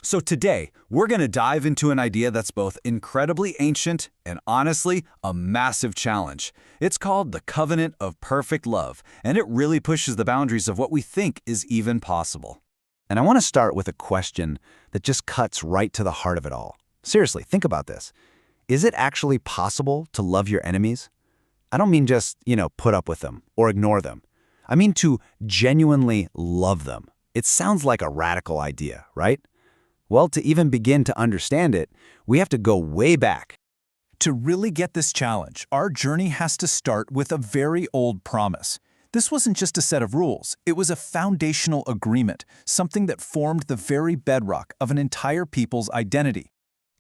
So today, we're going to dive into an idea that's both incredibly ancient and honestly a massive challenge. It's called the covenant of perfect love, and it really pushes the boundaries of what we think is even possible. And I want to start with a question that just cuts right to the heart of it all. Seriously, think about this. Is it actually possible to love your enemies? I don't mean just, put up with them or ignore them. I mean to genuinely love them. It sounds like a radical idea, right? Well, to even begin to understand it, we have to go way back. To really get this challenge, our journey has to start with a very old promise. This wasn't just a set of rules, it was a foundational agreement, something that formed the very bedrock of an entire people's identity.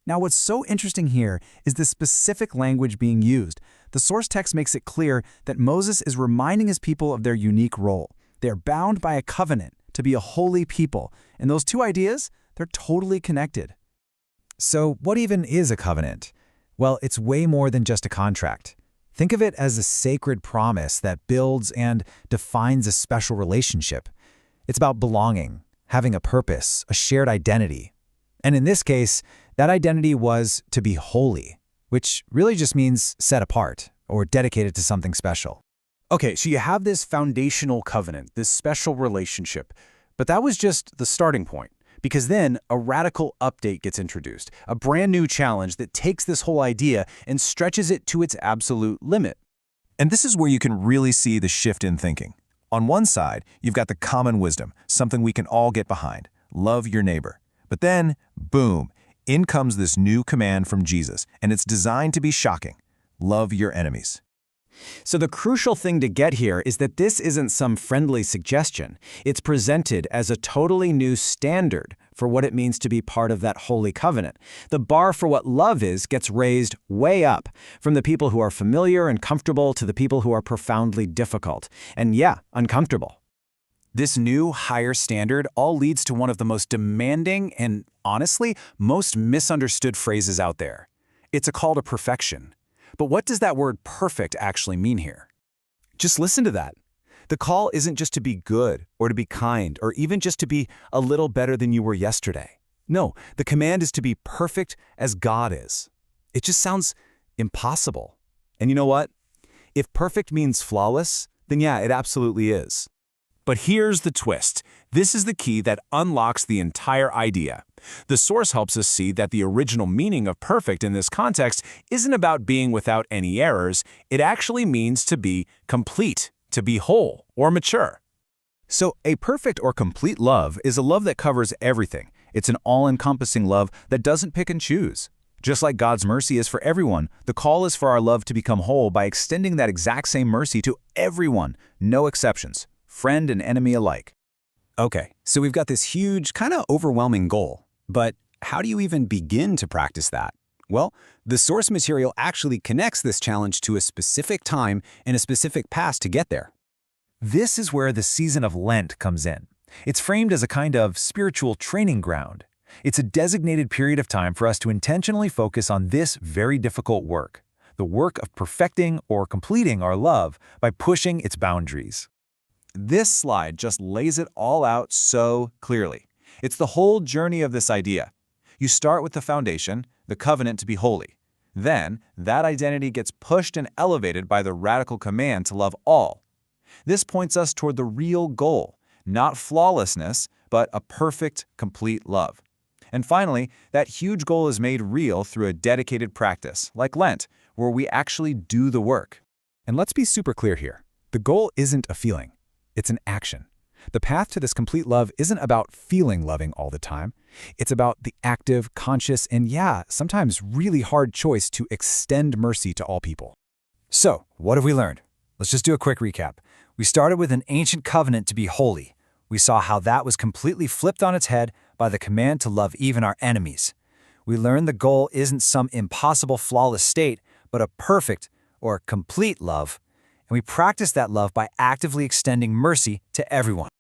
Now, what's so interesting here is the specific language being used. The source text makes it clear that Moses is reminding his people of their unique role. They are bound by a covenant to be a holy people, and those two ideas, they're totally connected. So what even is a covenant? Well, it's way more than just a contract. Think of it as a sacred promise that builds and defines a special relationship. It's about belonging, having a purpose, a shared identity. And in this case, that identity was to be holy, which really just means set apart or dedicated to something special. Okay, so you have this foundational covenant, this special relationship, but that was just the starting point. Because then a radical update gets introduced, a brand new challenge that takes this whole idea and stretches it to its absolute limit. And this is where you can really see the shift in thinking. On one side, you've got the common wisdom, something we can all get behind. Love your neighbor. But then, boom, in comes this new command from Jesus, and it's designed to be shocking. Love your enemies. So the crucial thing to get here is that this isn't some friendly suggestion. It's presented as a totally new standard for what it means to be part of that holy covenant. The bar for what love is gets raised way up, from the people who are familiar and comfortable to the people who are profoundly difficult. And yeah, uncomfortable. This new, higher standard all leads to one of the most demanding and, honestly, most misunderstood phrases out there. It's a call to perfection. But what does that word perfect actually mean here? Just listen to that. The call isn't just to be good or to be kind or even just to be a little better than you were yesterday. No, the command is to be perfect as God is. It just sounds impossible. And you know what? If perfect means flawless, then yeah, it absolutely is. But here's the twist. This is the key that unlocks the entire idea. The source helps us see that the original meaning of perfect in this context isn't about being without any errors. It actually means to be complete, to be whole or mature. So a perfect or complete love is a love that covers everything. It's an all-encompassing love that doesn't pick and choose. Just like God's mercy is for everyone, the call is for our love to become whole by extending that exact same mercy to everyone, no exceptions, friend and enemy alike. Okay, so we've got this huge, kind of overwhelming goal. But how do you even begin to practice that? Well, the source material actually connects this challenge to a specific time and a specific path to get there. This is where the season of Lent comes in. It's framed as a kind of spiritual training ground. It's a designated period of time for us to intentionally focus on this very difficult work, the work of perfecting or completing our love by pushing its boundaries. This slide just lays it all out so clearly. It's the whole journey of this idea. You start with the foundation, the covenant to be holy. Then, that identity gets pushed and elevated by the radical command to love all. This points us toward the real goal, not flawlessness, but a perfect, complete love. And finally, that huge goal is made real through a dedicated practice, like Lent, where we actually do the work. And let's be super clear here. The goal isn't a feeling. It's an action. The path to this complete love isn't about feeling loving all the time. It's about the active, conscious, and yeah, sometimes really hard choice to extend mercy to all people. So, what have we learned? Let's just do a quick recap. We started with an ancient covenant to be holy. We saw how that was completely flipped on its head by the command to love even our enemies. We learned the goal isn't some impossible, flawless state, but a perfect or complete love. And we practice that love by actively extending mercy to everyone.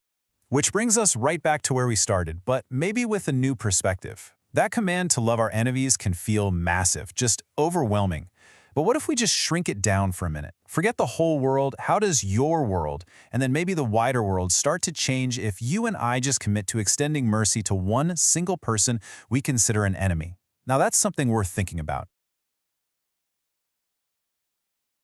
Which brings us right back to where we started, but maybe with a new perspective. That command to love our enemies can feel massive, just overwhelming. But what if we just shrink it down for a minute? Forget the whole world. How does your world, and then maybe the wider world, start to change if you and I just commit to extending mercy to one single person we consider an enemy? Now that's something worth thinking about.